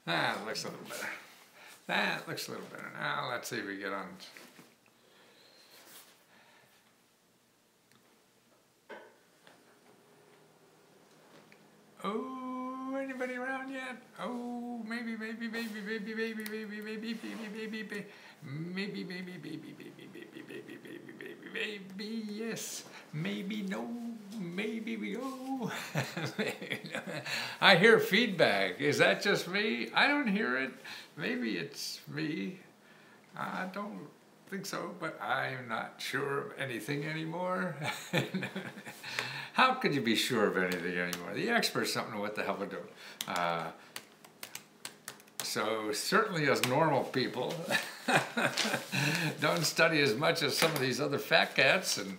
That looks a little better. That looks a little better. Now let's see if we get on. Oh, anybody around yet? Oh, maybe, yes, maybe no, maybe we go. I hear feedback. Is that just me? I don't hear it. Maybe it's me. I don't think so, but I'm not sure of anything anymore. How could you be sure of anything anymore? The experts don't know what the hell they're doing. So certainly as normal people, don't study as much as some of these other fat cats, and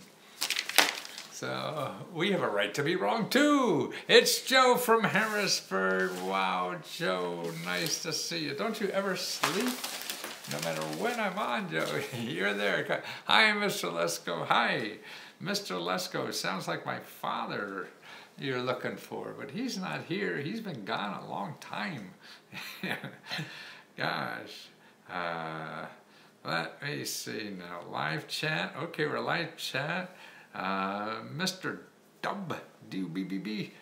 so we have a right to be wrong too. It's Joe from Harrisburg. Wow, Joe, nice to see you. Don't you ever sleep? No matter when I'm on, Joe, you're there. Hi, Mr. Lesko. Hi, Mr. Lesko. Sounds like my father you're looking for, but he's not here. He's been gone a long time. Gosh. Let me see now. Live chat. Okay, we're live chat. Mr. Dub, D-U-B-B-B.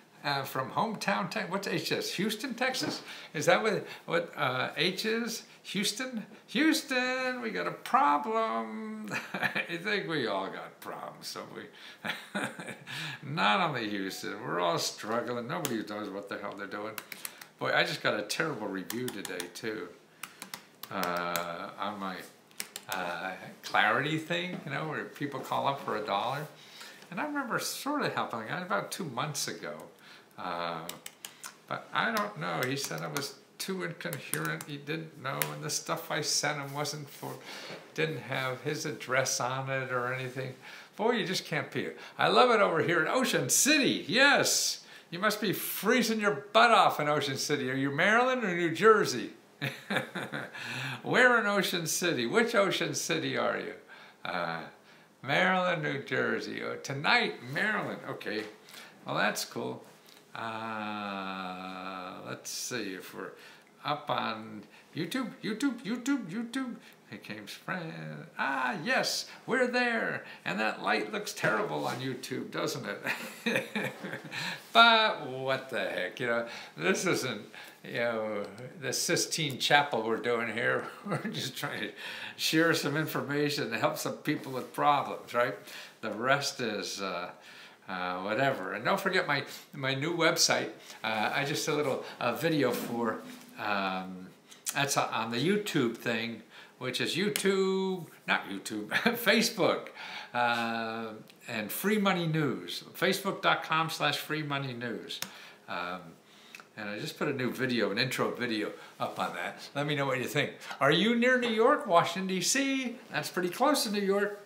From hometown, What's H is? Houston, Texas? Is that what H is? Houston? Houston, we got a problem. I think we all got problems, so we, not only Houston, we're all struggling. Nobody knows what the hell they're doing. Boy, I just got a terrible review today, too, on my Clarity thing, you know, where people call up for $1. And I remember sort of helping a guy about 2 months ago. But I don't know. He said I was too incoherent. He didn't know, and the stuff I sent him didn't have his address on it or anything. Boy, you just can't beat it. I love it over here in Ocean City. Yes, you must be freezing your butt off in Ocean City. Are you Maryland or New Jersey? Where in Ocean City? Which Ocean City are you? Maryland, New Jersey. Oh, tonight, Maryland. Okay, well that's cool. Let's see if we're up on YouTube. Here came friend. Ah, yes, we're there. And that light looks terrible on YouTube, doesn't it? But what the heck, you know, this isn't, you know, the Sistine Chapel we're doing here. We're just trying to share some information to help some people with problems, right? The rest is whatever. And don't forget my new website. I just did a little video for, that's on the YouTube thing, which is Facebook, and Free Money News, facebook.com/Free Money News. And I just put a new video, an intro video up on that. Let me know what you think. Are you near New York, Washington, D.C.? That's pretty close to New York.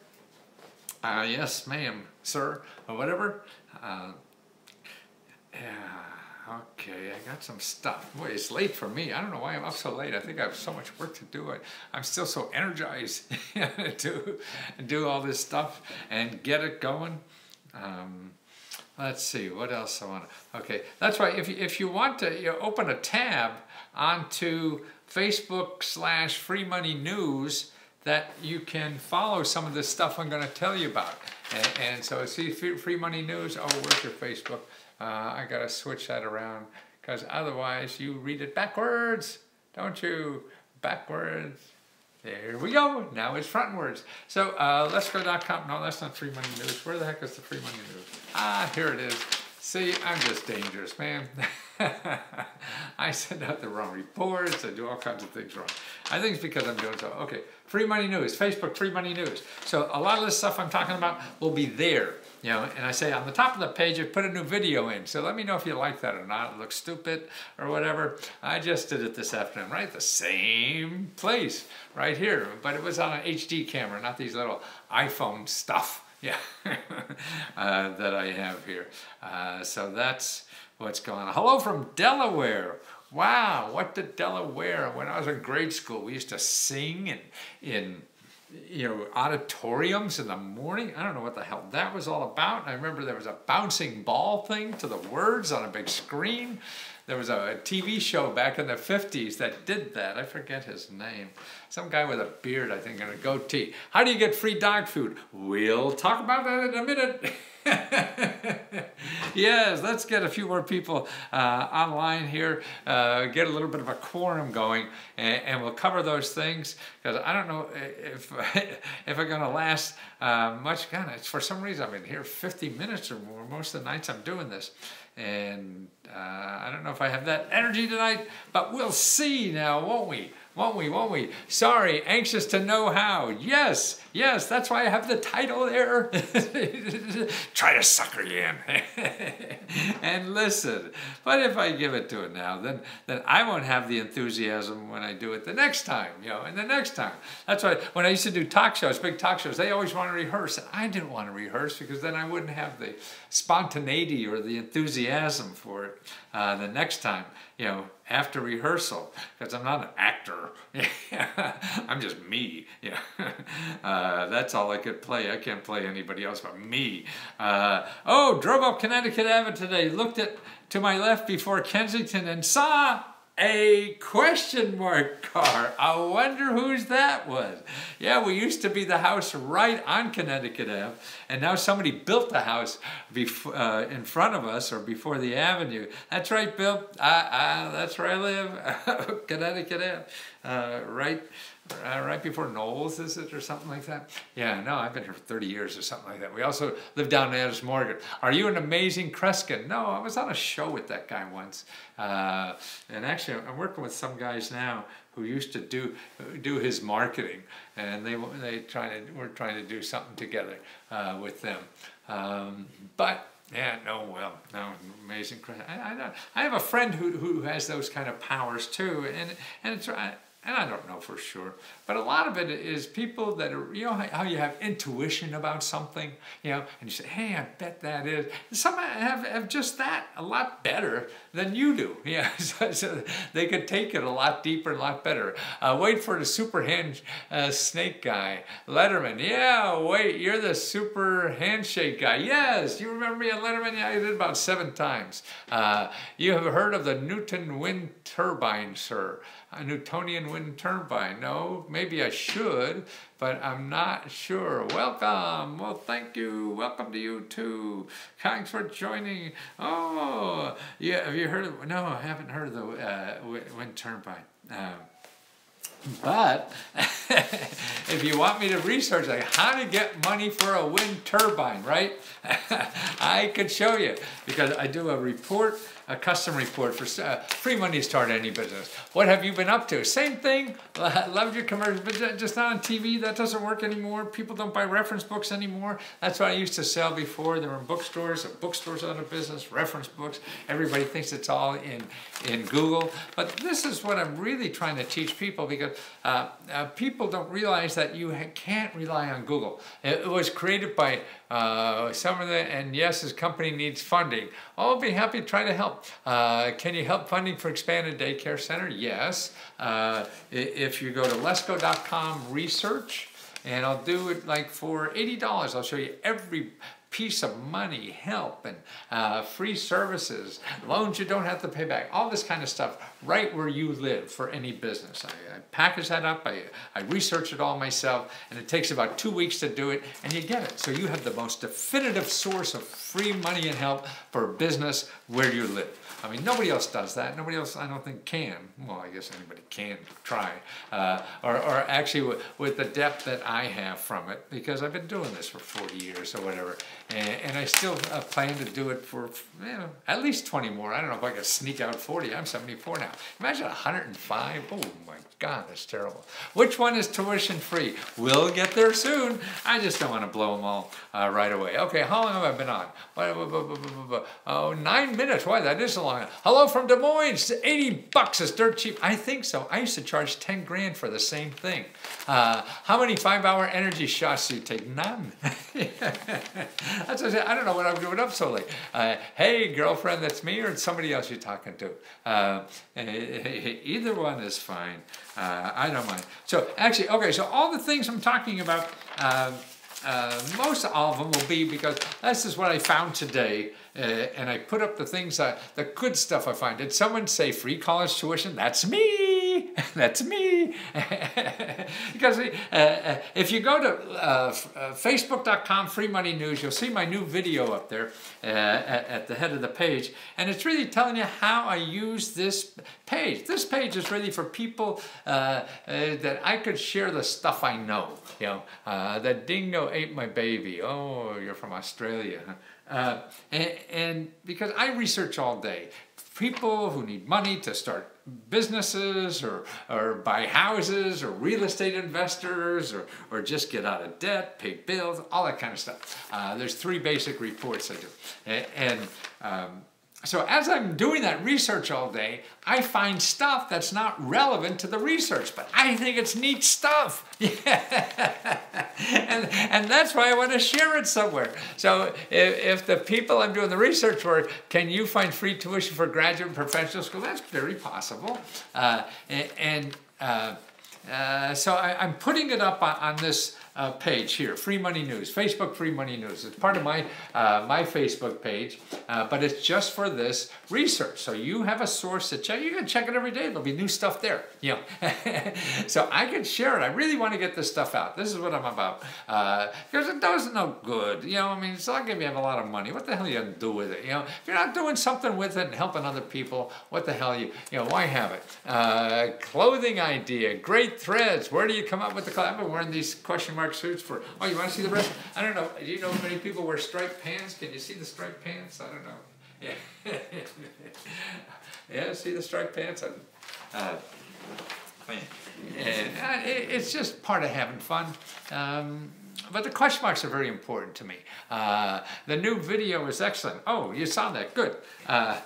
Yes, ma'am, sir, or whatever. Yeah, okay, I got some stuff. Boy, it's late for me. I don't know why I'm up so late. I think I have so much work to do. I'm still so energized to do all this stuff and get it going. Let's see, what else I want to... Okay, that's right. If you want to open a tab onto Facebook/Free Money News, that you can follow some of the stuff I'm going to tell you about. And so see Free Money News. Oh, where's your Facebook? I got to switch that around because otherwise you read it backwards, don't you? Backwards. There we go. Now it's frontwards. So letsgo.com. No, that's not Free Money News. Where the heck is the Free Money News? Ah, here it is. See, I'm just dangerous, man. I send out the wrong reports. I do all kinds of things wrong. I think it's because I'm doing so. Okay, Free Money News, Facebook, Free Money News. So a lot of this stuff I'm talking about will be there, you know, and I say on the top of the page, I put a new video in. So let me know if you like that or not. It looks stupid or whatever. I just did it this afternoon, right? The same place right here, but it was on an HD camera, not these little iPhone stuff. Yeah, that I have here. So that's what's going on. Hello from Delaware. Wow, what did Delaware? When I was in grade school, we used to sing in auditoriums in the morning. I don't know what the hell that was all about. I remember there was a bouncing ball thing to the words on a big screen. There was a TV show back in the 50s that did that. I forget his name. Some guy with a beard, I think, and a goatee. How do you get free dog food? We'll talk about that in a minute. Yes, let's get a few more people online here, get a little bit of a quorum going, and we'll cover those things, because I don't know if I'm going to last much. God, for some reason I've been here 50 minutes or more most of the nights I'm doing this, and I don't know if I have that energy tonight, but we'll see now, won't we? Won't we? Sorry, anxious to know how. Yes, that's why I have the title there. Try to sucker you in. And listen, but if I give it to it now, then I won't have the enthusiasm when I do it the next time, and the next time. That's why when I used to do talk shows, big talk shows, they always want to rehearse. And I didn't want to rehearse because then I wouldn't have the spontaneity or the enthusiasm for it the next time, after rehearsal, because I'm not an actor. I'm just me. That's all I could play. I can't play anybody else but me. Drove up Connecticut Avenue today, looked to my left before Kensington and saw a question mark car. I wonder whose that was. Yeah, we used to be the house right on Connecticut Ave, and now somebody built the house in front of us or before the avenue. That's right, Bill. That's where I live, Connecticut Ave, right before Knowles, is it, or something like that? Yeah, no, I've been here for 30 years or something like that. We also live down in Adams Morgan. Are you an amazing Kreskin? No, I was on a show with that guy once. And actually, I'm working with some guys now who used to do his marketing, and we're trying to do something together with them. But yeah, no, amazing. I have a friend who has those kind of powers too, and it's. And I don't know for sure, but a lot of it is people that are, how you have intuition about something, and you say, hey, I bet that is. Some have just that a lot better than you do. Yeah, so they could take it a lot deeper, a lot better. Wait for the super snake guy. Letterman, yeah, wait, you're the super handshake guy. Yes, you remember me on Letterman? Yeah, I did about 7 times. You have heard of the Newton wind turbine, sir? A Newtonian wind turbine. No, maybe I should, but I'm not sure. Welcome. Well, thank you. Welcome to you too. Thanks for joining. Oh, yeah. Have you heard of? No, I haven't heard of the wind turbine. But if you want me to research like how to get money for a wind turbine, right? I could show you, because I do a custom report for free money to start any business. What have you been up to? Same thing. Loved your commercials, but just not on TV. That doesn't work anymore. People don't buy reference books anymore. That's what I used to sell before. There were bookstores. Bookstores out of business. Reference books. Everybody thinks it's all in Google. But this is what I'm really trying to teach people, because people don't realize that you can't rely on Google. It was created by some of the, and yes, his company needs funding. I'll be happy to try to help. Can you help funding for Expanded Daycare Center? Yes. If you go to lesco.com research, and I'll do it like for $80, I'll show you every piece of money, help, and free services, loans you don't have to pay back, all this kind of stuff right where you live for any business. I package that up, I research it all myself, and it takes about 2 weeks to do it, and you get it. So you have the most definitive source of free money and help for business where you live. I mean, nobody else does that. Nobody else, I don't think, can. Well, I guess anybody can try. Or actually with the depth that I have from it, because I've been doing this for 40 years or whatever. And I still plan to do it for at least 20 more. I don't know if I can sneak out 40. I'm 74 now. Imagine 105. Oh my God, that's terrible. Which one is tuition free? We'll get there soon. I just don't want to blow them all right away. Okay, how long have I been on? Oh, 9 minutes. Why, that is a long. Hello from Des Moines. $80 is dirt cheap. I think so. I used to charge 10 grand for the same thing. How many 5-hour energy shots do you take? None. That's what I said. I don't know what I'm doing up so late. Hey, girlfriend, that's me, or it's somebody else you're talking to. Either one is fine. I don't mind. So actually, okay, so all the things I'm talking about, most all of them will be because this is what I found today, and I put up the things, the good stuff I find. Did someone say free college tuition? That's me. That's me. Because if you go to facebook.com Free Money News, you'll see my new video up there at the head of the page, and it's really telling you how I use this page. This page is really for people that I could share the stuff I know. You know, that dingo ate my baby. Oh, you're from Australia. And because I research all day, people who need money to start businesses or buy houses or real estate investors or just get out of debt, pay bills, all that kind of stuff. There's 3 basic reports I do. And so as I'm doing that research all day, I find stuff that's not relevant to the research, but I think it's neat stuff. and that's why I want to share it somewhere. So if the people I'm doing the research for, can you find free tuition for graduate and professional school? That's very possible. So I'm putting it up on this page here, Free Money News, Facebook Free Money News. It's part of my my Facebook page, but it's just for this research. So you have a source to check. You can check it every day. There'll be new stuff there. You know, so I can share it. I really want to get this stuff out. This is what I'm about, because it does no good. You know, I mean, it's not going to have a lot of money. What the hell are you going to do with it? You know, if you're not doing something with it and helping other people, what the hell you know? Why have it? Clothing idea, great threads. Where do you come up with the clothes? I've been wearing these question mark suits for, oh, you want to see the rest? I don't know. Do you know many people wear striped pants? Can you see the striped pants? I don't know. Yeah. Yeah, see the striped pants? It's just part of having fun. But the question marks are very important to me. The new video is excellent. Oh, you saw that. Good. Yeah,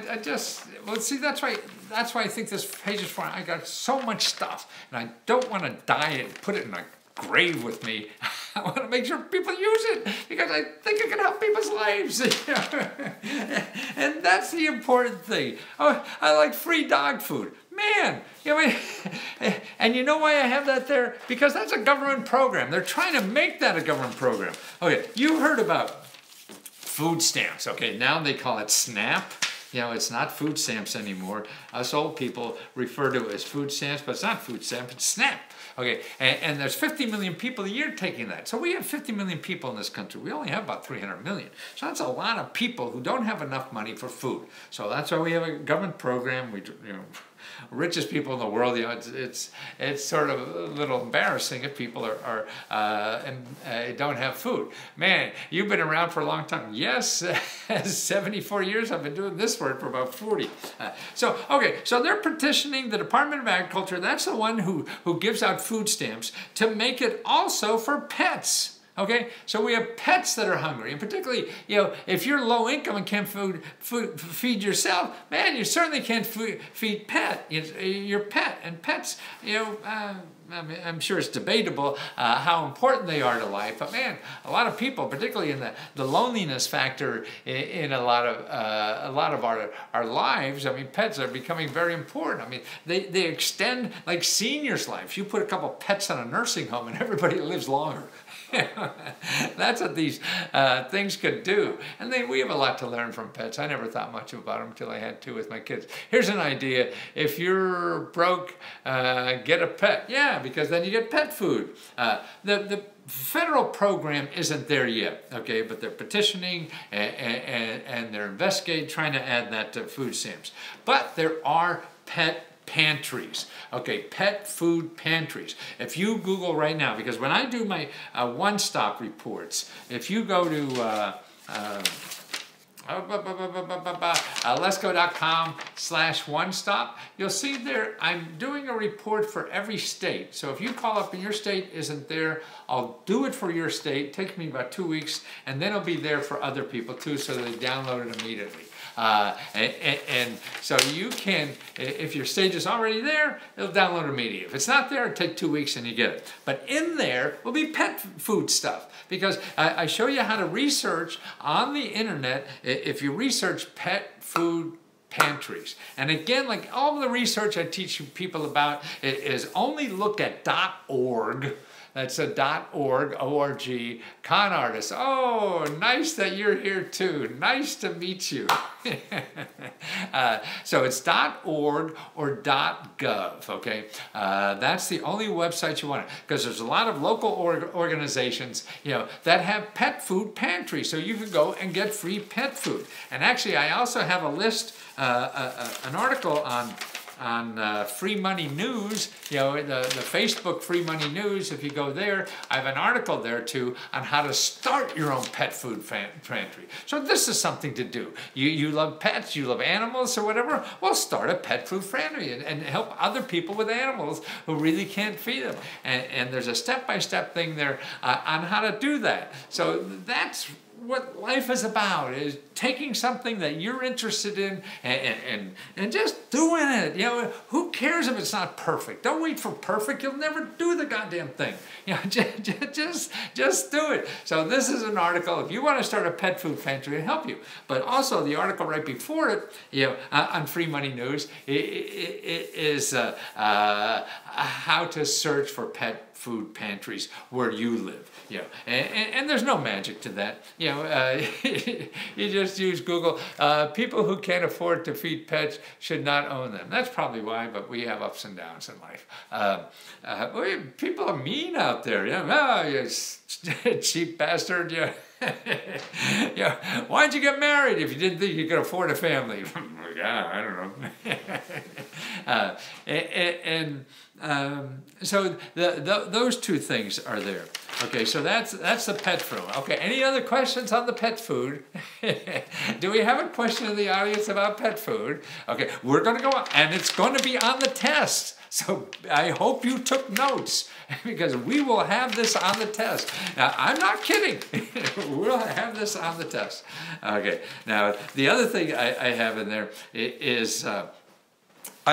I just, well, see, that's why I think this page is for. I got so much stuff, and I don't want to die and put it in a grave with me. I want to make sure people use it because I think it can help people's lives. And that's the important thing. Oh, I like free dog food. Man, you know, and you know why I have that there? Because that's a government program. They're trying to make that a government program. Okay, you heard about food stamps. Okay, now they call it SNAP. You know, it's not food stamps anymore. Us old people refer to it as food stamps, but it's not food stamps, it's SNAP. Okay, and there's 50 million people a year taking that. So we have 50 million people in this country. We only have about 300 million. So that's a lot of people who don't have enough money for food. So that's why we have a government program. We, you know, richest people in the world, you know, it's sort of a little embarrassing if people don't have food. Man, you've been around for a long time. Yes, 74 years. I've been doing this work for about 40. So they're petitioning the Department of Agriculture. That's the one who gives out food stamps to make it also for pets. Okay, so we have pets that are hungry, and particularly, you know, if you're low income and can't feed yourself, man, you certainly can't feed your pet. And pets, you know, I mean, I'm sure it's debatable how important they are to life, but man, a lot of people, particularly in the loneliness factor in a lot of our lives, I mean, pets are becoming very important. I mean, they extend like seniors' lives. You put a couple pets in a nursing home, and everybody lives longer. That's what these things could do. And we have a lot to learn from pets. I never thought much about them until I had 2 with my kids. Here's an idea. If you're broke, get a pet. Yeah, because then you get pet food. The federal program isn't there yet, okay, but they're petitioning and they're investigating, trying to add that to food stamps. But there are pet pantries. Okay, pet food pantries. If you Google right now, because when I do my one-stop reports, if you go to lesco.com/one-stop, you'll see there I'm doing a report for every state. So if you call up and your state isn't there, I'll do it for your state. It takes me about 2 weeks, and then it'll be there for other people too, so they download it immediately. And so you can, if your stage is already there, it'll download immediately. If it's not there, it'll take 2 weeks and you get it. But in there will be pet food stuff, because I show you how to research on the internet. If you research pet food pantries, and again, like all the research I teach people about is only look at .org. That's a .org, O-R-G, con artists. Oh, nice that you're here too. Nice to meet you. So it's .org or .gov, okay? That's the only website you want, because there's a lot of local organizations, that have pet food pantries, so you can go and get free pet food. And actually, I also have a list, an article on Free Money News, the Facebook Free Money News. If you go there, I have an article there too on how to start your own pet food pantry. So this is something to do. You love pets, you love animals or whatever, well, start a pet food pantry and help other people with animals who really can't feed them. And there's a step-by-step thing there on how to do that. So that's what life is about, is taking something that you're interested in and just doing it. Who cares if it's not perfect? Don't wait for perfect. You'll never do the goddamn thing. Just do it. So this is an article. If you want to start a pet food pantry, it'll help you. But also the article right before it, on Free Money News, is how to search for pet food pantries where you live. And there's no magic to that. You just use Google. People who can't afford to feed pets should not own them. That's probably why, but we have ups and downs in life. People are mean out there. You cheap bastard. Why'd you get married if you didn't think you could afford a family? I don't know. So those two things are there. Okay, so that's the pet food. Okay, any other questions on the pet food? Do we have a question in the audience about pet food? Okay, we're going to go on, and it's going to be on the test. So I hope you took notes, because we will have this on the test. Now, I'm not kidding. We'll have this on the test. Okay, now the other thing I have in there is a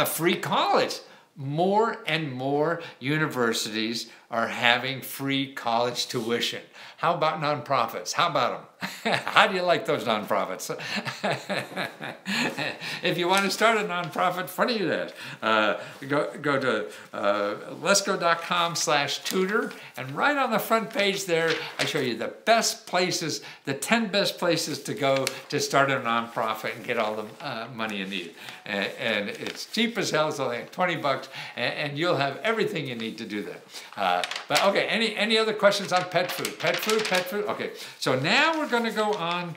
free college. More and more universities are having free college tuition. How about nonprofits? How about them? How do you like those nonprofits? If you want to start a nonprofit, funny you ask. Go to letsgo.com/tutor, and right on the front page there, I show you the best places, the 10 best places to go to start a nonprofit and get all the money you need. And it's cheap as hell. It's only like $20, and you'll have everything you need to do that. But okay, any other questions on pet food? Pet food? Okay, so now we're going to go on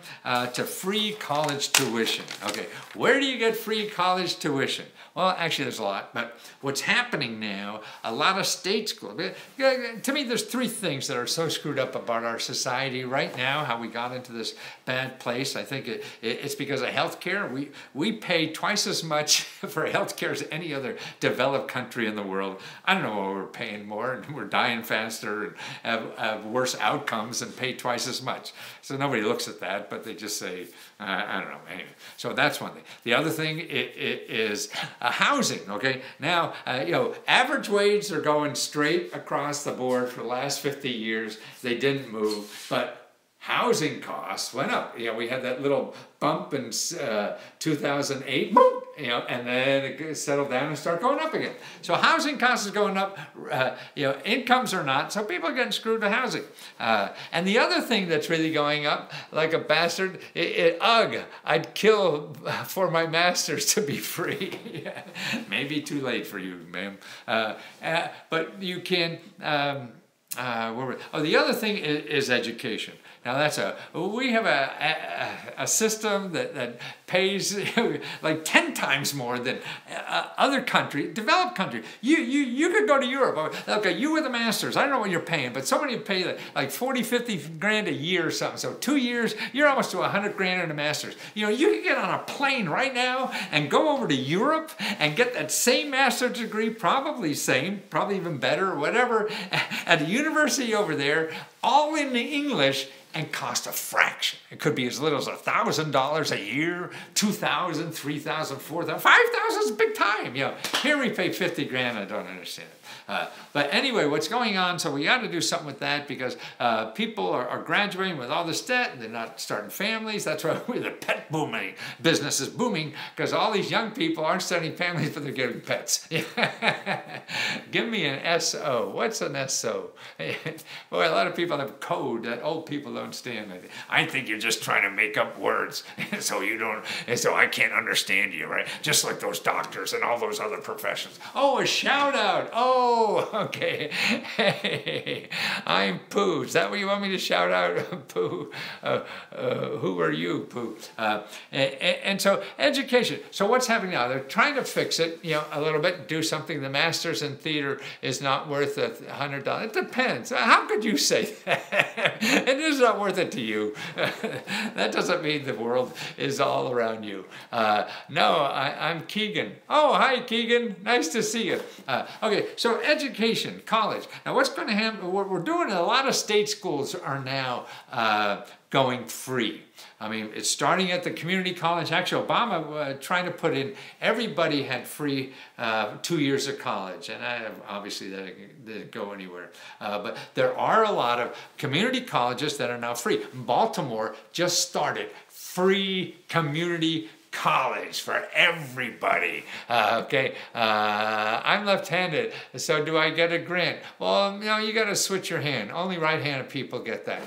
to free college tuition. Okay, where do you get free college tuition? Well, actually, there's a lot, but what's happening now, a lot of state schools, to me, there's three things that are so screwed up about our society right now, how we got into this bad place. I think it's because of healthcare. We pay twice as much for healthcare as any other developed country in the world. I don't know why we're paying more, and we're dying faster and have worse outcomes and pay twice as much. So nobody looks at that, but they just say, I don't know. Anyway, so that's one thing. The other thing is housing. Okay, now average wages are going straight across the board for the last 50 years. They didn't move, but housing costs went up. We had that little bump in 2008, boom, and then it settled down and started going up again. So housing costs is going up, incomes are not, so people are getting screwed with housing. And the other thing that's really going up, like a bastard, ugh, I'd kill for my masters to be free. Maybe too late for you, ma'am. But you can, the other thing is education. Now we have a system that pays like 10 times more than other countries, developed countries. You could go to Europe. Okay, you with a master's, I don't know what you're paying, but somebody pay like 40, 50 grand a year or something. So 2 years, you're almost to 100 grand in a master's. You can get on a plane right now and go over to Europe and get that same master's degree, probably even better or whatever, at a university over there, all in the English, and cost a fraction. It could be as little as $1,000 a year, 2,000, 3,000, 4,000, 5,000 is big time. Here we pay 50 grand. I don't understand it. But anyway, what's going on? So we got to do something with that because people are graduating with all this debt and they're not starting families. That's why the pet booming business is booming because all these young people aren't starting families, but they're getting pets. Give me an SO. What's an SO? Boy, a lot of people have code that old people don't stand. I think you're just trying to make up words so you don't, and so I can't understand you, right? Just like those doctors and all those other professions. Oh, a shout out. Oh, okay. Hey, I'm Pooh. Is that what you want me to shout out? Pooh. Who are you, Pooh? And so education. So what's happening now? They're trying to fix it, a little bit, do something. The master's in theater is not worth $100. It depends. How could you say that? It is not worth it to you. That doesn't mean the world is all around you. No, I'm Keegan. Oh, hi, Keegan. Nice to see you. Okay, so education, college. Now, what's going to happen? What we're doing in a lot of state schools are now going free. I mean, it's starting at the community college. Actually, Obama trying to put in, everybody had free 2 years of college. And obviously that didn't go anywhere. But there are a lot of community colleges that are now free. Baltimore just started free community college for everybody. Okay, I'm left-handed, so do I get a grant? Well, you got to switch your hand. Only right-handed people get that.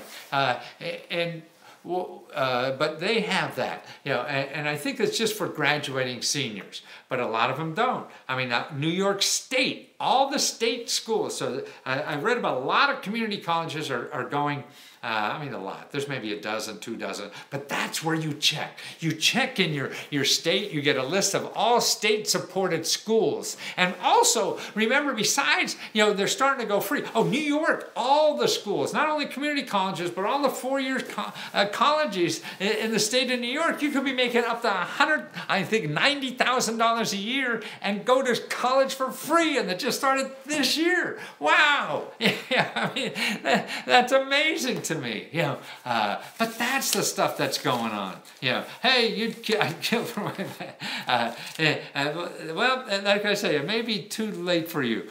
But they have that, and I think it's just for graduating seniors, but a lot of them don't. I mean, New York State, all the state schools, so I read about a lot of community colleges are going, a lot. There's maybe a dozen, 2 dozen, but that's where you check. You check in your state, you get a list of all state-supported schools. And also, remember, besides, they're starting to go free. Oh, New York, all the schools, not only community colleges, but all the 4-year colleges in the state of New York, you could be making up to $90,000 a year and go to college for free, and that just started this year. Wow! That's amazing to me, but that's the stuff that's going on. Hey, I killed for my well, like I say, it may be too late for you.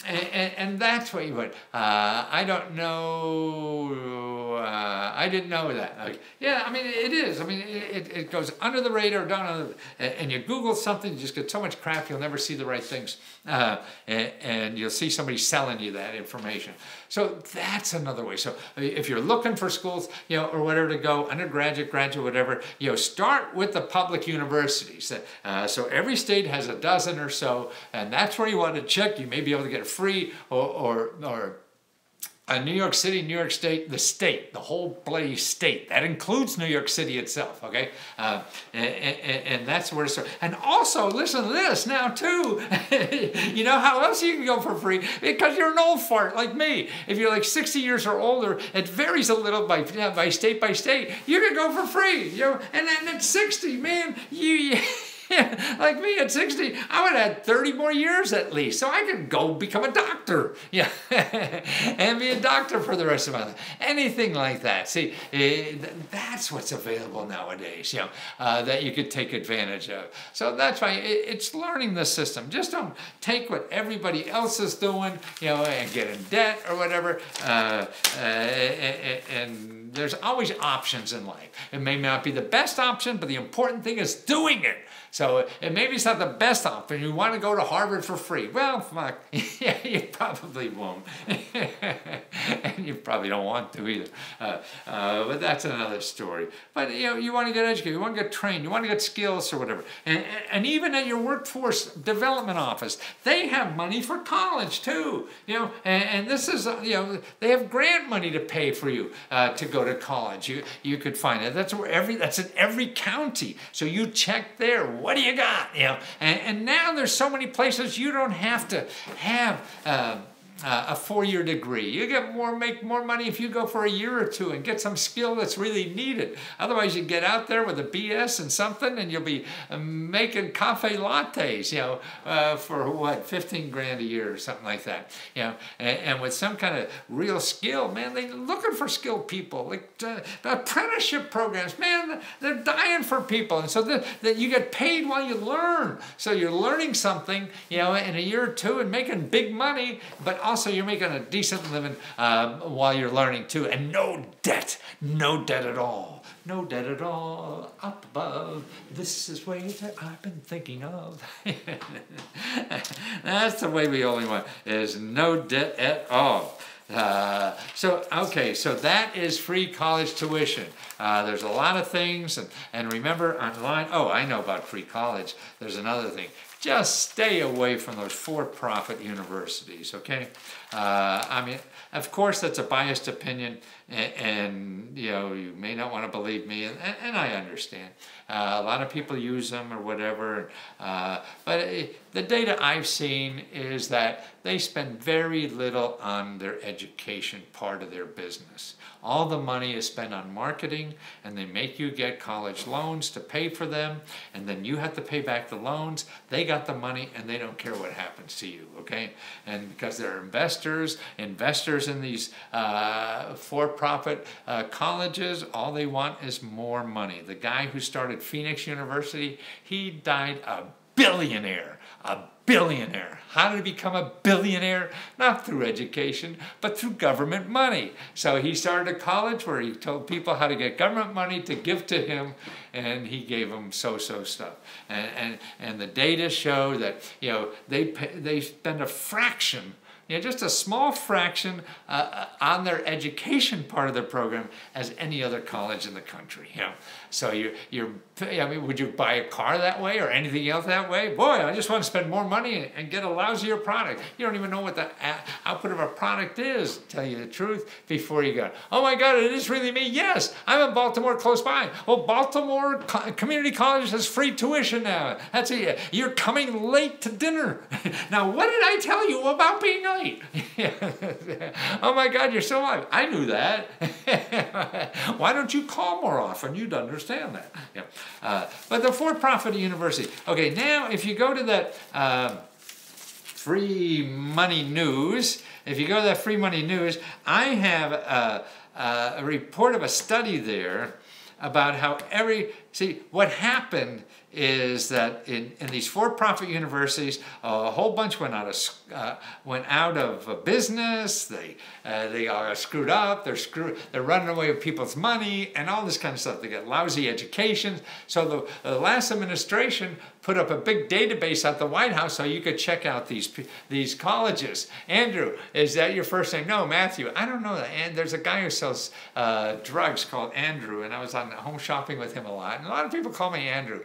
And that's what you would. I don't know. I didn't know that. It is. It goes under the radar, down under and you Google something, you just get so much crap, you'll never see the right things. And you'll see somebody selling you that information. So that's another way. So if you're looking for schools, or whatever to go, undergraduate, graduate, whatever, start with the public universities. So every state has a dozen or so, and that's where you want to check. You may be able to get free or New York City, New York State, the whole bloody state. That includes New York City itself, okay? And that's where it starts. And also, listen to this now, too. You know how else you can go for free? Because you're an old fart like me. If you're like 60 years or older, it varies a little by state by state. You can go for free, And then at 60, man, like me at 60, I would have had 30 more years at least, so I could go become a doctor, and be a doctor for the rest of my life. Anything like that. See, that's what's available nowadays, that you could take advantage of. So that's why it's learning the system. Just don't take what everybody else is doing, and get in debt or whatever, and there's always options in life. It may not be the best option, but the important thing is doing it. So maybe it's not the best option. You want to go to Harvard for free. Well, fuck, you probably won't. And you probably don't want to either. But that's another story. But you want to get educated, you want to get trained, you want to get skills or whatever. And even at your workforce development office, they have money for college too. And this is, they have grant money to pay for you to go to college. You could find it. That's in every county. So you check there. What do you got? And now there's so many places you don't have to have a 4-year degree. You make more money if you go for a year or two and get some skill that's really needed. Otherwise, you get out there with a BS and something, and you'll be making cafe lattes, for what, 15 grand a year or something like that. And with some kind of real skill, man, they're looking for skilled people. Like the apprenticeship programs, man, they're dying for people, and so that you get paid while you learn. So you're learning something, in a year or two and making big money, but also you're making a decent living while you're learning too, and no debt at all. No debt at all, up above. This is way that I've been thinking of. That's the way we only want, is no debt at all. So that is free college tuition. There's a lot of things, and remember online, I know about free college. There's another thing. Just stay away from those for-profit universities, okay? I mean, of course, that's a biased opinion, and you may not want to believe me, and I understand. A lot of people use them or whatever, but the data I've seen is that they spend very little on their education part of their business. All the money is spent on marketing, and they make you get college loans to pay for them, and then you have to pay back the loans. They got the money, and they don't care what happens to you, okay? And because they're investors in these for-profit colleges, all they want is more money. The guy who started Phoenix University, he died a billionaire. How did he become a billionaire? Not through education, but through government money. So he started a college where he told people how to get government money to give to him, and he gave them so-so stuff. And the data show that they spend a fraction, just a small fraction on their education part of their program as any other college in the country. So would you buy a car that way or anything else that way? Boy, I just want to spend more money and get a lousier product. You don't even know what the output of a product is, to tell you the truth, before you go, oh my God, it is really me. Yes, I'm in Baltimore close by. Well, Baltimore Community College has free tuition now. That's it. You're coming late to dinner. Now, what did I tell you about being late? Oh my God, you're so alive. I knew that. Why don't you call more often? You'd understand that. But the for-profit university. Okay, now if you go to that Free Money News, I have a report of a study there about how what happened is that in these for-profit universities, a whole bunch went out of business. They are screwed up. They're running away with people's money and all this kind of stuff. They get lousy educations. So the last administration put up a big database at the White House so you could check out these colleges. Andrew, is that your first name? No, Matthew. I don't know that. And there's a guy who sells drugs called Andrew, and I was on home shopping with him a lot. And a lot of people call me Andrew.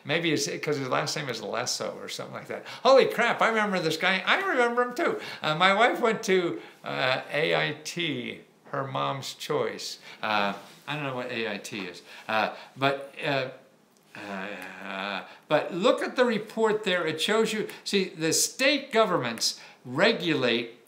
Maybe it's because his last name is Lesso or something like that. Holy crap, I remember this guy. I remember him too. My wife went to AIT, her mom's choice. I don't know what AIT is. But look at the report there. It shows you, the state governments regulate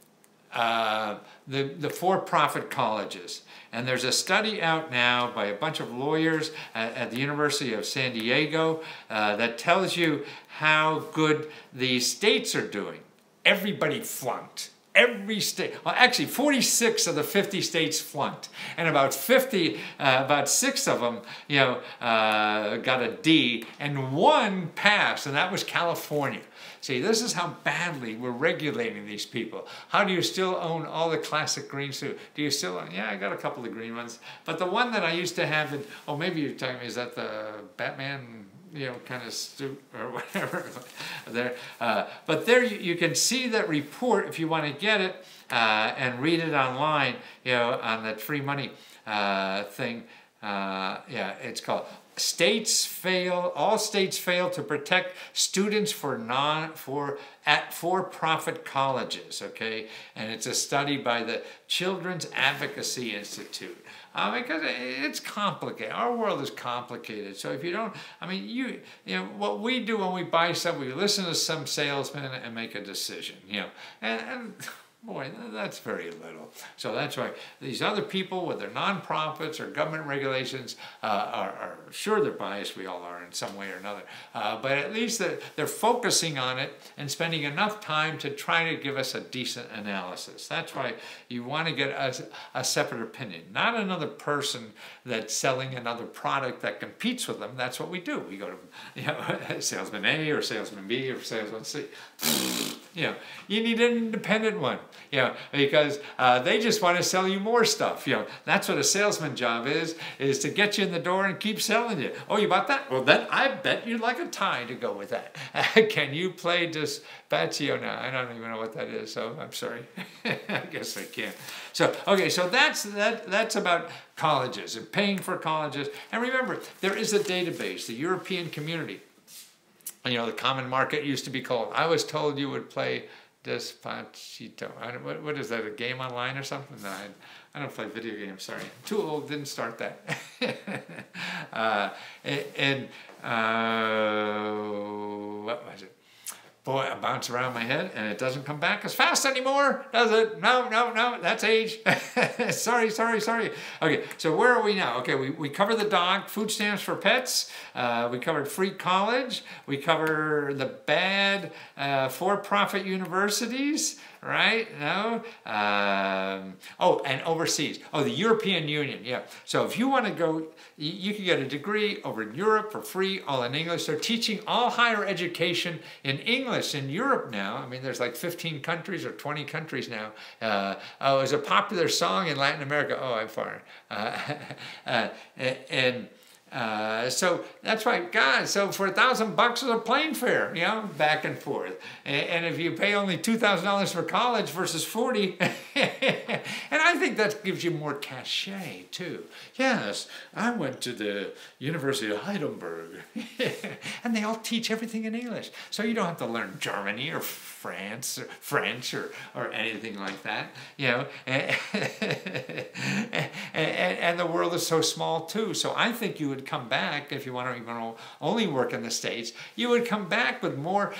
the for-profit colleges. And there's a study out now by a bunch of lawyers at the University of San Diego that tells you how good the states are doing. Everybody flunked. Every state, well, actually 46 of the 50 states flunked, and about 6 of them, got a D, and 1 passed, and that was California. See, this is how badly we're regulating these people. How do you still own all the classic green suit? Do you still own? Yeah, I got a couple of green ones, but the one that I used to have, maybe you're talking, is that the Batman, kind of suit or whatever there. But there you can see that report if you want to get it and read it online, on that free money thing. It's called all states fail to protect students at for-profit colleges, okay? And it's a study by the Children's Advocacy Institute. Because it's complicated. Our world is complicated. So if you don't, what we do when we buy something, we listen to some salesman and make a decision, And Boy, that's very little. So that's why these other people with their nonprofits or government regulations are sure they're biased. We all are in some way or another. But at least they're focusing on it and spending enough time to try to give us a decent analysis. That's why you want to get a separate opinion, not another person that's selling another product that competes with them. That's what we do. We go to salesman A or salesman B or salesman C. You need an independent one, because they just want to sell you more stuff. That's what a salesman job is to get you in the door and keep selling you. Oh, you bought that? Well, then I bet you'd like a tie to go with that. Can you play Dispatio now? I don't even know what that is, so I'm sorry. I guess I can't. So, okay, so that's about colleges and paying for colleges. And remember, there is a database, the European Community. The common market used to be called. I was told you would play Despacito. What is that, a game online or something? No, I don't play video games, sorry. Too old, didn't start that. What was it? Boy, I bounce around my head and it doesn't come back as fast anymore, does it? No, that's age. sorry. Okay, so where are we now? Okay, we cover the dog, food stamps for pets. We covered free college. We cover the bad for-profit universities, right? No? Oh, and overseas. Oh, the European Union, yeah. So if you want to go, you can get a degree over in Europe for free, all in English. They're teaching all higher education in English in Europe now. I mean, there's like 15 countries or 20 countries now. It was a popular song in Latin America. Oh, I'm foreign. So that's right, guys. So for $1,000 is a plane fare, back and forth. And if you pay only $2,000 for college versus 40, and I think that gives you more cachet too. Yes, I went to the University of Heidelberg, and they all teach everything in English, so you don't have to learn Germany or France or French or anything like that. And the world is so small too. So I think you would come back, if you want to even only work in the States, you would come back with more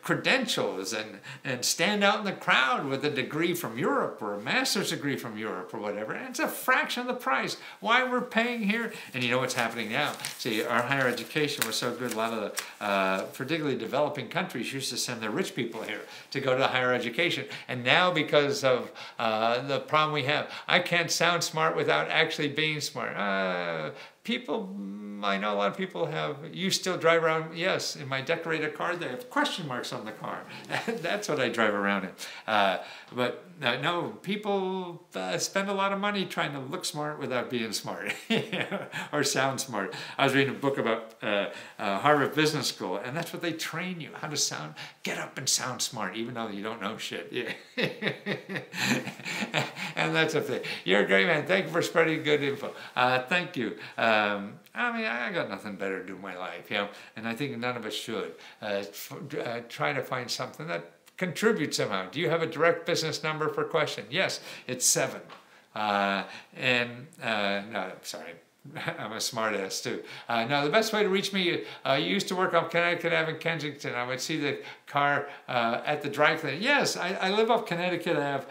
credentials and stand out in the crowd with a degree from Europe or a master's degree from Europe or whatever. And it's a fraction of the price. Why we're paying here? And you know what's happening now? See, our higher education was so good, a lot of the particularly developing countries used to send their rich people here to go to higher education. And now, because of the problem we have, I can't sound smart without actually being smart. People, I know a lot of people you still drive around, yes, in my decorated car, they have question marks on the car. That's what I drive around in. But no, people spend a lot of money trying to look smart without being smart or sound smart. I was reading a book about Harvard Business School, and that's what they train you, how to get up and sound smart, even though you don't know shit. And that's the thing. You're a great man. Thank you for spreading good info. Thank you. I got nothing better to do in my life, and I think none of us should. Try to find something that contributes somehow. Do you have a direct business number for question? Yes, it's 7. No, sorry. I'm a smart ass too. Now, the best way to reach me, you used to work off Connecticut Ave in Kensington. I would see the car at the dry cleaner. Yes, I live off Connecticut Ave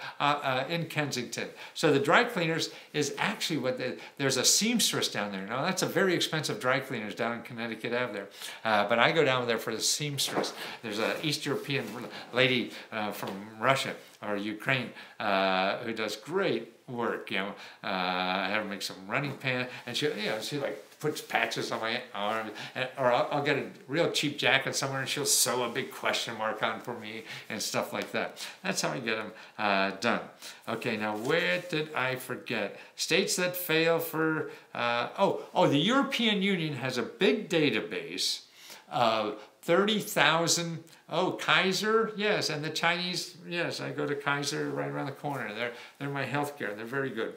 in Kensington. So the dry cleaners is actually there's a seamstress down there. Now, that's a very expensive dry cleaners down in Connecticut Ave there. But I go down there for the seamstress. There's an East European lady from Russia or Ukraine who does great work, I have her make some running pants, and she like puts patches on my arm, or I'll get a real cheap jacket somewhere, and she'll sew a big question mark on for me and stuff like that. That's how I get them done. Okay, now where did I forget? States that fail for the European Union has a big database of 30,000. Oh, Kaiser, yes, and the Chinese, yes, I go to Kaiser right around the corner. They're my healthcare. They're very good.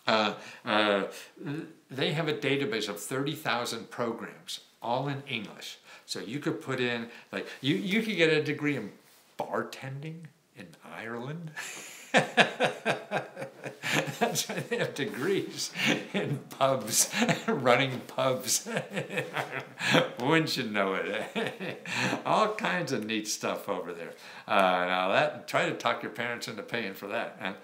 They have a database of 30,000 programs, all in English. So you could put in, like, you could get a degree in bartending in Ireland. That's why they have degrees in pubs, running pubs. Wouldn't you know it? All kinds of neat stuff over there. Now try to talk your parents into paying for that.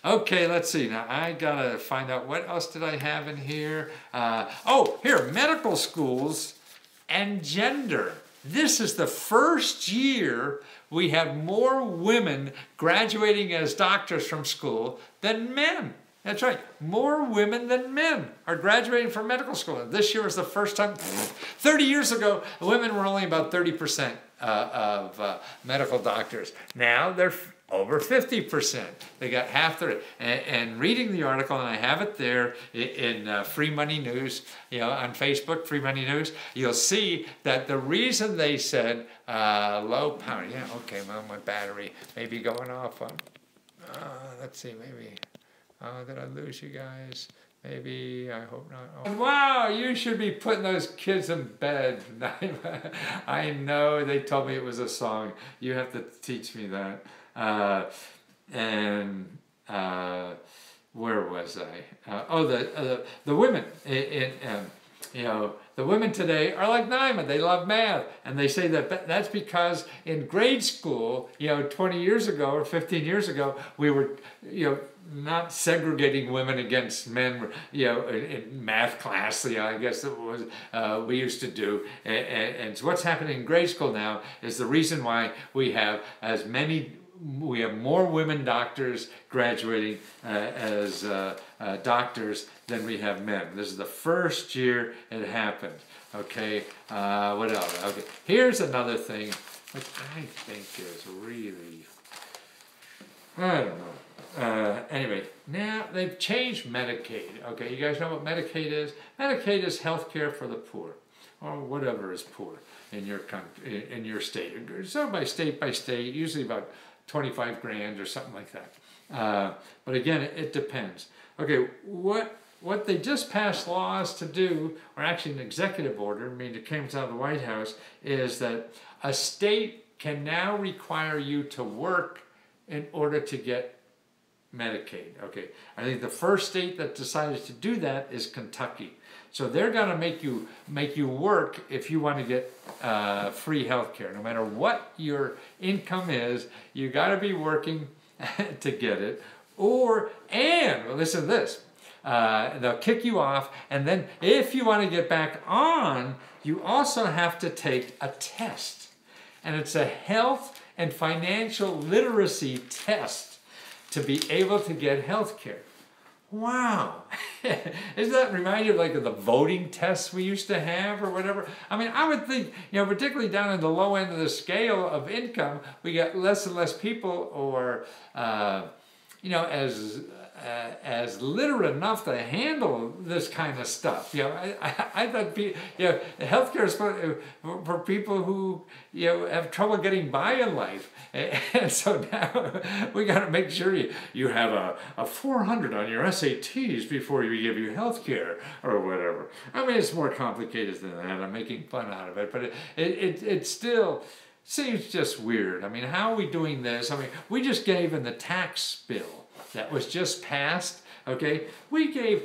Okay, let's see. Now I gotta find out what else did I have in here. Oh, here, medical schools and gender. This is the first year we have more women graduating as doctors from school than men. That's right, more women than men are graduating from medical school. This year was the first time. 30 years ago, women were only about 30% of medical doctors. Now they're over 50%. They got half the rate. And reading the article, and I have it there in Free Money News, on Facebook, Free Money News, you'll see that the reason they said low power, yeah, okay, well, my battery may be going off on, let's see, maybe, did I lose you guys? Maybe, I hope not. Oh. Wow, you should be putting those kids in bed. I know, they told me it was a song. You have to teach me that. Where was I? The women the women today are like Nyman. They love math, and they say that that's because in grade school, 20 years ago or 15 years ago, we were, not segregating women against men, in math class, I guess it was, we used to do. And so what's happening in grade school now is the reason why we have more women doctors graduating as doctors than we have men. This is the first year it happened. Okay, what else? Okay, here's another thing which I think is really, I don't know. Anyway, now they've changed Medicaid. Okay, you guys know what Medicaid is? Medicaid is health care for the poor, or whatever is poor in your country, in your state. So by state, usually about 25 grand or something like that. But again, it depends. Okay, what they just passed laws to do, or actually an executive order, I mean it came out of the White House, is that a state can now require you to work in order to get Medicaid. Okay, I think the first state that decided to do that is Kentucky. So they're going to make you work if you want to get free health care. No matter what your income is, you got to be working to get it. Well, listen to this. They'll kick you off, and then if you want to get back on, you also have to take a test. And it's a health and financial literacy test to be able to get health care. Wow. Doesn't that remind you of the voting tests we used to have or whatever? I mean, I would think, particularly down in the low end of the scale of income, we get less and less people or, as literate enough to handle this kind of stuff. I thought, healthcare is for people who, have trouble getting by in life. And so now we got to make sure you have a 400 on your SATs before we give you healthcare or whatever. I mean, it's more complicated than that. I'm making fun out of it, but it still seems just weird. I mean, how are we doing this? I mean, we just gave in the tax bill that was just passed, okay? We gave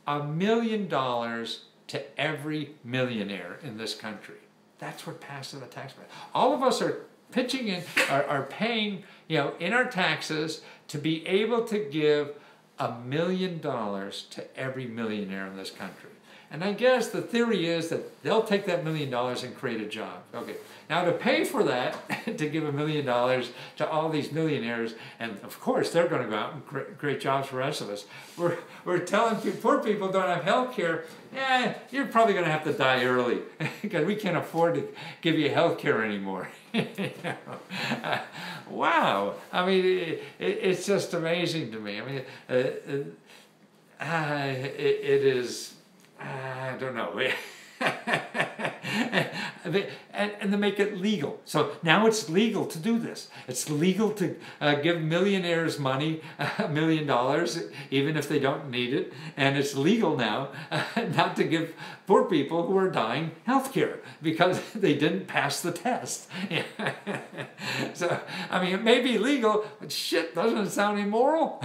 $1 million to every millionaire in this country. That's what passed in the tax bill. All of us are pitching in, are paying, in our taxes to be able to give $1 million to every millionaire in this country. And I guess the theory is that they'll take that $1 million and create a job. Okay. Now to pay for that, to give $1 million to all these millionaires, and of course they're going to go out and create jobs for the rest of us. We're telling poor people don't have health care. You're probably going to have to die early because we can't afford to give you health care anymore. Wow. I mean, it's just amazing to me. I mean, it is. I don't know. and to make it legal. So now it's legal to do this. It's legal to give millionaires money, $1 million, even if they don't need it. And it's legal now not to give poor people who are dying health care because they didn't pass the test. So, I mean, it may be legal, but shit, doesn't it sound immoral?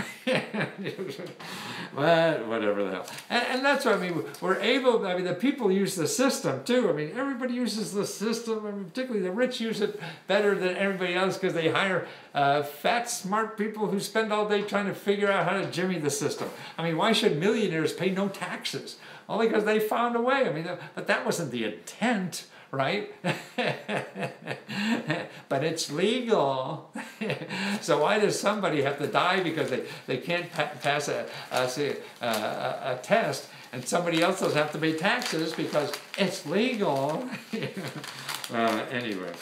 But whatever the hell. And that's what I mean. We're able, I mean, the people use the system too. I mean, everybody uses the system. I mean, particularly the rich use it better than everybody else because they hire fat, smart people who spend all day trying to figure out how to jimmy the system. I mean, why should millionaires pay no taxes? Only because they found a way. I mean, but that wasn't the intent, right? But it's legal. So why does somebody have to die because they can't pass a test, and somebody else doesn't have to pay taxes because it's legal? Anyway,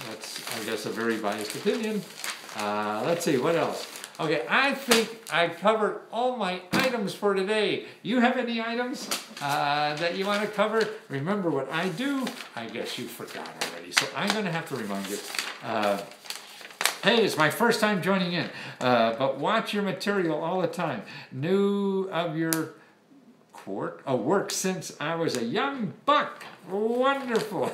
that's, I guess, a very biased opinion. Let's see, what else? Okay, I think I covered all my items for today. You have any items that you want to cover? Remember what I do? I guess you forgot already, so I'm going to have to remind you. Hey, it's my first time joining in, but watch your material all the time. New of your work since I was a young buck. Wonderful.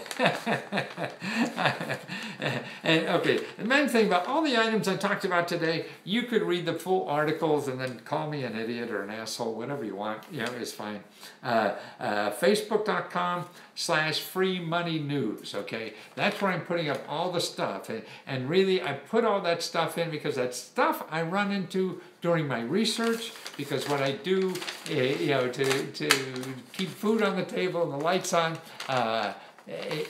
And okay, the main thing about all the items I talked about today, you could read the full articles and then call me an idiot or an asshole, whatever you want, you know, it's fine. Facebook.com/freemoneynews, okay? That's where I'm putting up all the stuff. And really, I put all that stuff in because that stuff I run into during my research, because what I do, you know, to keep food on the table and the lights on,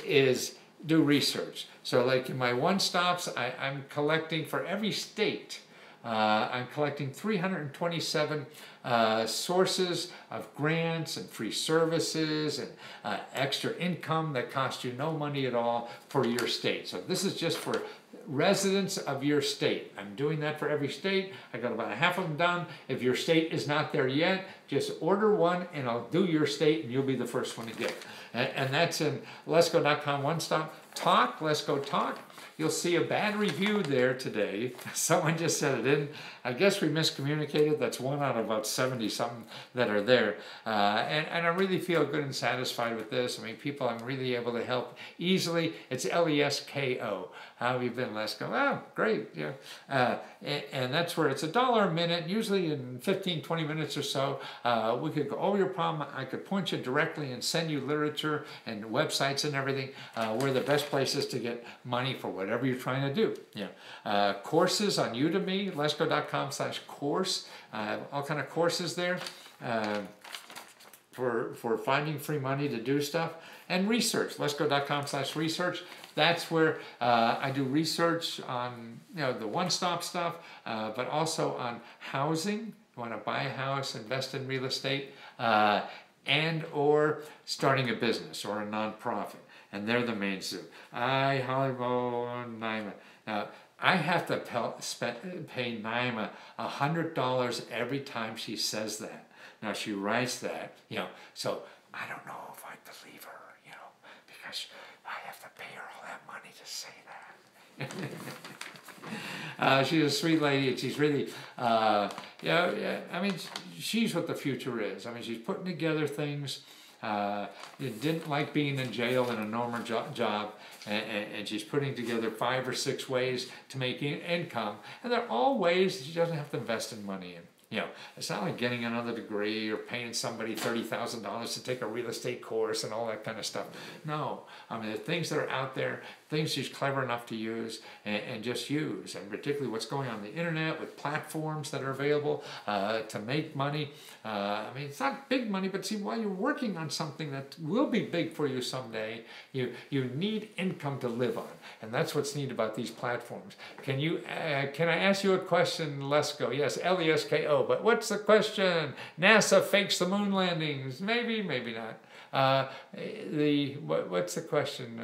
is do research. So like in my one-stops, I'm collecting for every state. I'm collecting 327 sources of grants and free services and extra income that cost you no money at all for your state. So this is just for residents of your state. I'm doing that for every state. I got about half of them done. If your state is not there yet, just order one and I'll do your state and you'll be the first one to get it. And that's in letsgo.com one-stop. Talk, Let's Go Talk. You'll see a bad review there today. Someone just said it didn't. I guess we miscommunicated. That's one out of about 70-something that are there. And I really feel good and satisfied with this. I mean, people I'm really able to help easily. It's LESKO. How have you been, Lesko? Oh, great. Yeah. And that's where it's $1 a minute. Usually in 15, 20 minutes or so, we could go over your problem. I could point you directly and send you literature and websites and everything. Where the best places to get money for whatever you're trying to do. Yeah. Courses on Udemy, letsgo.com/course. All kind of courses there for finding free money to do stuff. And research, letsgo.com/research. That's where I do research on, you know, the one-stop stuff, but also on housing. You want to buy a house, invest in real estate, and or starting a business or a nonprofit. And they're the main two. Hollywood Naima. Now, I have to pay Naima $100 every time she says that. Now, she writes that, you know, so I don't know if I believe her, you know, because I have to pay her all that money to say that. She's a sweet lady, and she's really, I mean, she's what the future is. I mean, she's putting together things. Didn't like being in jail in a normal job, and she's putting together 5 or 6 ways to make income, and they're all ways she doesn't have to invest in money in. You know, it's not like getting another degree or paying somebody $30,000 to take a real estate course and all that kind of stuff. No, I mean, the things that are out there, things she's clever enough to use and just use, and particularly what's going on the internet with platforms that are available to make money. I mean, it's not big money, but see, while you're working on something that will be big for you someday, you need income to live on, and that's what's neat about these platforms. Can I ask you a question, Lesko? Yes, LESKO. But what's the question? NASA fakes the moon landings. Maybe, maybe not. What's the question?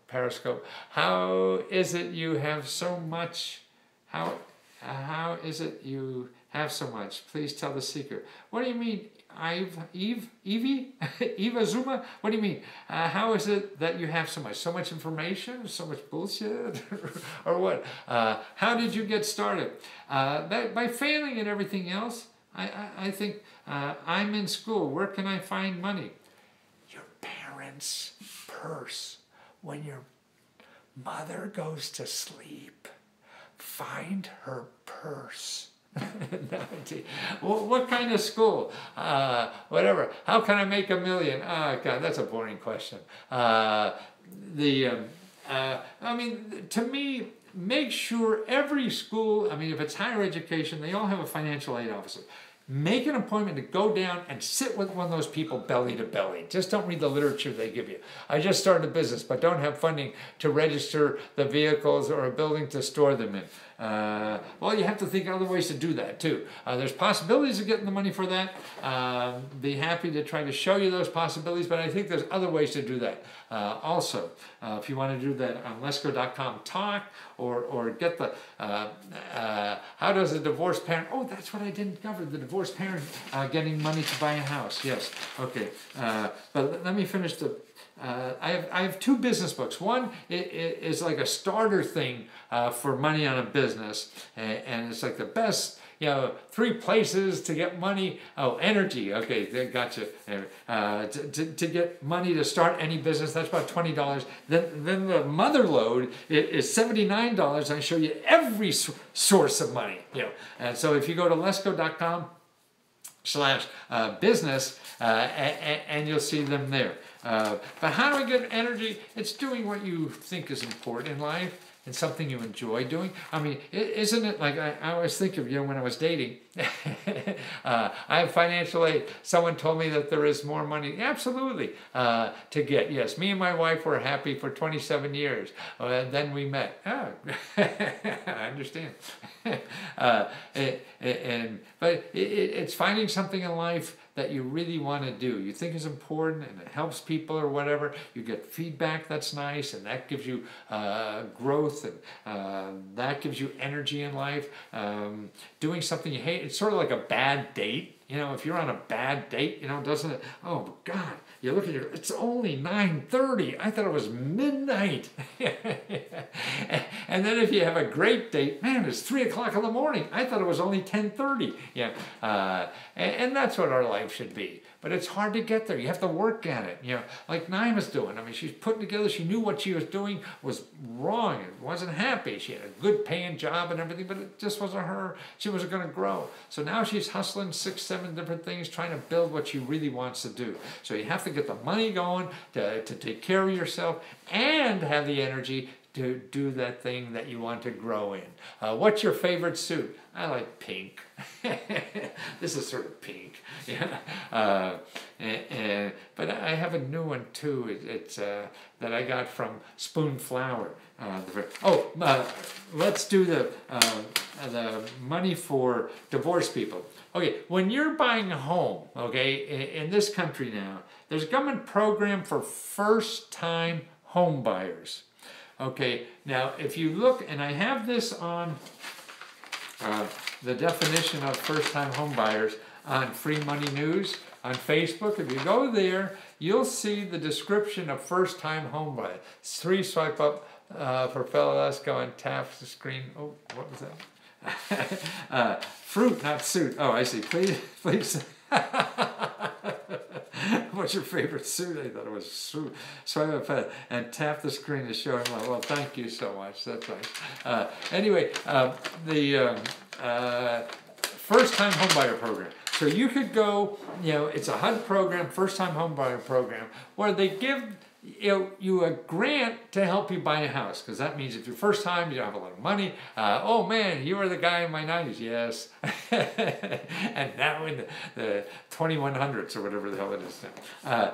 Periscope. How is it you have so much? How is it you have so much? Please tell the secret. What do you mean? Evie, Eva Zuma. What do you mean? How is it that you have so much information, so much bullshit, or what? How did you get started? By failing at everything else. I think I'm in school. Where can I find money? Your parents' purse. When your mother goes to sleep, find her purse. Well, what kind of school? Whatever. How can I make $1 million? Oh, God, that's a boring question. I mean, to me, make sure every school, I mean, if it's higher education, they all have a financial aid officer. Make an appointment to go down and sit with one of those people belly to belly. Just don't read the literature they give you. I just started a business, but don't have funding to register the vehicles or a building to store them in. Well, you have to think of other ways to do that too. There's possibilities of getting the money for that. Be happy to try to show you those possibilities, but I think there's other ways to do that. Also, if you want to do that on lesco.com talk or get the how does a divorced parent, oh, that's what I didn't cover, the divorced parent getting money to buy a house. Yes, okay. But let me finish the I have 2 business books. One is like a starter thing for money on a business, and it's like the best, 3 places to get money. Oh, energy. Okay, gotcha. To get money to start any business, that's about $20. Then the mother load is $79. I show you every source of money. And so if you go to lesco.com/business, and you'll see them there. But how do I get energy? It's doing what you think is important in life and something you enjoy doing. I mean, isn't it like I always think of, when I was dating, I have financial aid. Someone told me that there is more money, absolutely, to get. Yes, me and my wife were happy for 27 years. And then we met. Oh, I understand. But it's finding something in life that you really want to do, you think is important and it helps people or whatever, you get feedback that's nice and that gives you growth and that gives you energy in life. Doing something you hate, it's sort of like a bad date. If you're on a bad date, doesn't it? Oh, God, you look at it's only 9:30. I thought it was midnight. And then if you have a great date, man, it's 3 o'clock in the morning. I thought it was only 10:30. And that's what our life should be. But it's hard to get there. You have to work at it. Like Naima's doing. I mean, she's putting together, she knew what she was doing was wrong. It wasn't happy. She had a good paying job and everything, but it just wasn't her. She wasn't going to grow. So now she's hustling 6, 7 different things, trying to build what she really wants to do. So you have to get the money going to take care of yourself and have the energy to do that thing that you want to grow in. What's your favorite suit? I like pink. This is sort of pink. But I have a new one too. It's that I got from Spoon Flower. Let's do the money for divorced people. Okay, when you're buying a home, okay, in this country now, there's a government program for first-time home buyers. Okay, now if you look, and I have this on the definition of first-time home buyers on Free Money News on Facebook. If you go there, you'll see the description of first-time home buyer. 3 swipe up for fellow Lesco and tap the screen. Oh, what was that? Fruit, not suit. Oh, I see. Please. What's your favorite suit? I thought it was suit. Swipe up and tap the screen to show him. Well, thank you so much. That's nice. Anyway, the first-time homebuyer program. So you could go, it's a HUD program, first-time homebuyer program, where they give you a grant to help you buy a house, because that means if you're first time, you don't have a lot of money. Oh man, you were the guy in my 90s, yes. And now in the 2100s or whatever the hell it is now.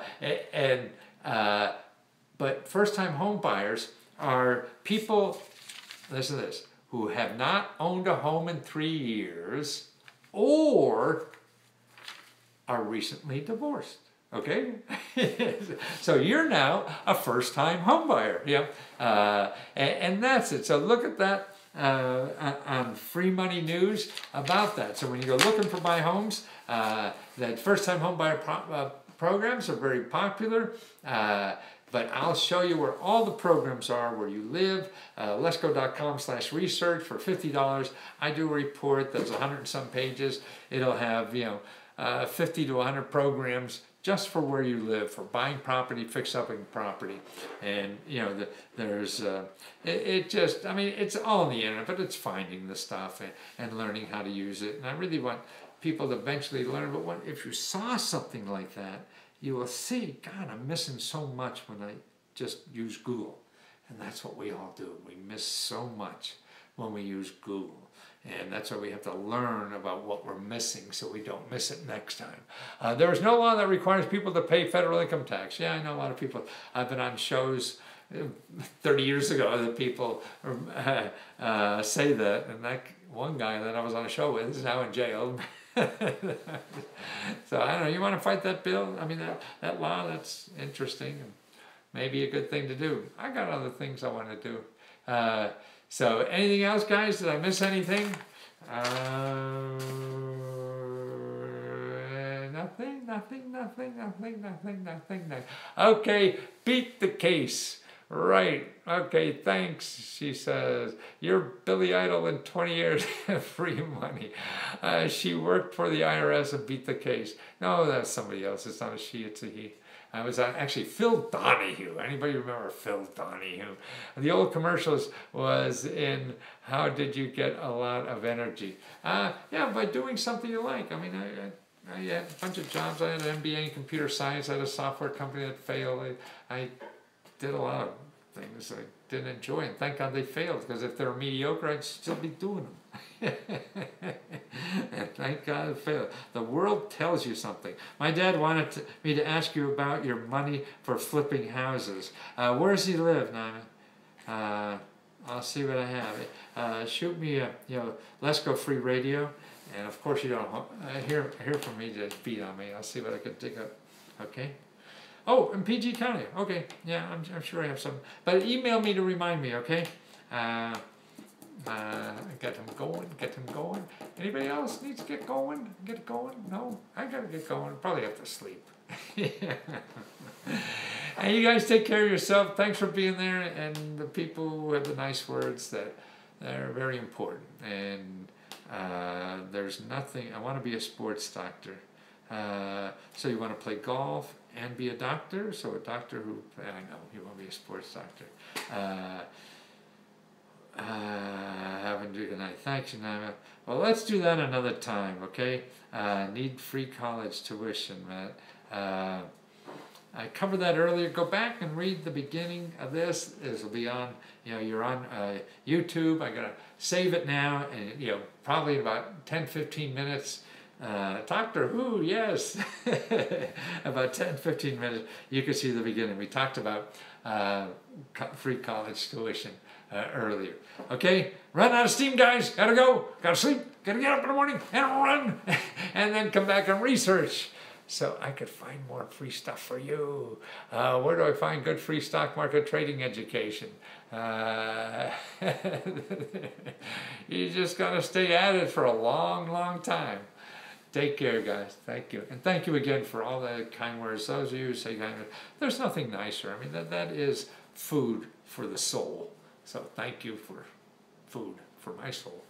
But first-time home buyers are people, listen to this, who have not owned a home in 3 years or are recently divorced. Okay, so you're now a first-time home buyer. And that's it. So look at that. on Free Money News about that. So when you go looking for buy homes, that first-time home buyer programs are very popular. But I'll show you where all the programs are, where you live. Lesco.com/research for $50. I do a report that's 100 and some pages. It'll have 50 to 100 programs just for where you live, for buying property, fix-upping property. And there's it's all on the internet, but it's finding the stuff and learning how to use it. And I really want people to eventually learn. But if you saw something like that, you will see, God, I'm missing so much when I just use Google. And that's what we all do. We miss so much when we use Google. And that's why we have to learn about what we're missing so we don't miss it next time. There is no law that requires people to pay federal income tax. Yeah, I know a lot of people. I've been on shows 30 years ago that people say that. And that one guy that I was on a show with is now in jail. So I don't know, you want to fight that bill? I mean, that law, that's interesting and maybe a good thing to do. I got other things I want to do. So anything else, guys? Did I miss anything? Nothing. Okay, beat the case. Right. Okay, thanks, she says. You're Billy Idol in 20 years, free money. She worked for the IRS and beat the case. No, that's somebody else. It's not a she, it's a he. I was on, actually, Phil Donahue. Anybody remember Phil Donahue? The old commercials was in How Did You Get a Lot of Energy? Yeah, by doing something you like. I mean, I had a bunch of jobs. I had an MBA in computer science. I had a software company that failed. I did a lot of things I didn't enjoy, and thank God they failed, because if they were mediocre, I'd still be doing them. And thank God it failed. The world tells you something. My dad wanted me to ask you about your money for flipping houses. Where does he live, Nana? I'll see what I have. Shoot me a, Lesco Free Radio, and of course you don't hear from me to beat on me. I'll see what I can dig up. Okay. Oh, in PG County. Okay, yeah, I'm sure I have some. But email me to remind me, okay? Get them going. Anybody else needs to get going? Get going? No? I gotta get going. Probably have to sleep. And you guys take care of yourself. Thanks for being there. And the people who have the nice words, they're very important. And there's nothing, I want to be a sports doctor. So you want to play golf and be a doctor? So a doctor who, I know, you want to be a sports doctor. Haven't do tonight. Thanks, Naima. Well, let's do that another time, okay? Need free college tuition, Matt. I covered that earlier. Go back and read the beginning of this. This will be on, you're on YouTube. I gotta save it now, and probably in about 10-15 minutes. Doctor Who, yes. About 10-15 minutes, you can see the beginning. We talked about free college tuition earlier. Okay, run out of steam, guys. Gotta go. Gotta sleep. Gotta get up in the morning and run, and then come back and research, so I could find more free stuff for you. Where do I find good free stock market trading education? You just gotta stay at it for a long, long time. Take care, guys. Thank you. And thank you again for all the kind words. Those of you who say kind words, there's nothing nicer. I mean, that is food for the soul. So thank you for food for my soul.